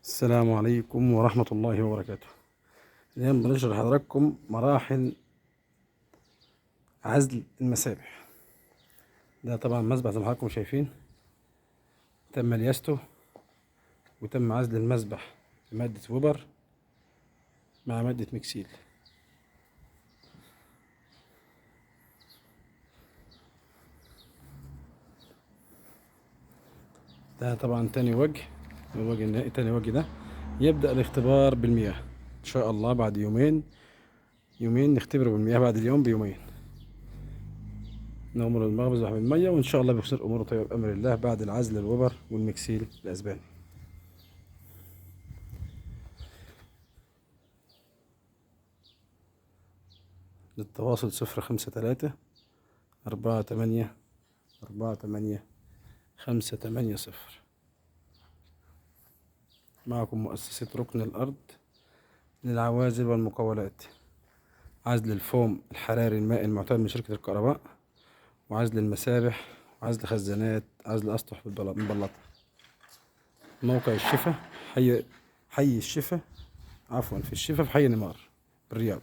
السلام عليكم ورحمة الله وبركاته. اليوم بنشرح لحضراتكم مراحل عزل المسابح. ده طبعا مسبح زي ما حضراتكم شايفين، تم الياسته وتم عزل المسبح بمادة وبر مع مادة مكسيل. ده طبعا تاني وجه، الوجه النهائي. تاني وجه ده يبدأ الاختبار بالمياه إن شاء الله بعد يومين نختبره بالمياه، بعد اليوم بيومين نغمر المخبز بالمية، وإن شاء الله بيصير أموره طيبة بأمر الله بعد العزل الوبر والمكسيل الأسباني. للتواصل 053-48-48-580. معكم مؤسسة ركن الأرض للعوازل والمقاولات، عزل الفوم الحراري المائي المعتمد من شركة الكهرباء، وعزل المسابح، وعزل خزانات، عزل أسطح مبلطة. موقع الشفا، حي الشفا، عفوا في الشفا في حي نمار بالرياض.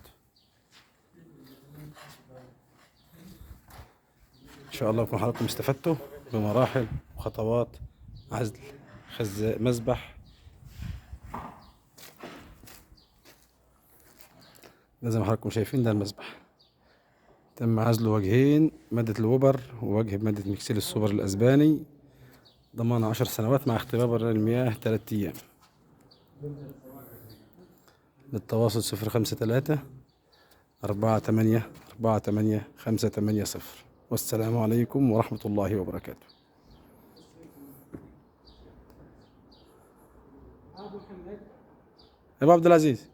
إن شاء الله يكون حضراتكم استفدتوا بمراحل وخطوات عزل مسبح. ده زي ما حضراتكم شايفين، ده المسبح تم عزله وجهين، مادة الوبر ووجه بمادة مكسيل السوبر الأسباني، ضمان 10 سنوات مع اختبار المياه 3 أيام. للتواصل 053-48-48-580. والسلام عليكم ورحمة الله وبركاته. يا أبو عبد العزيز.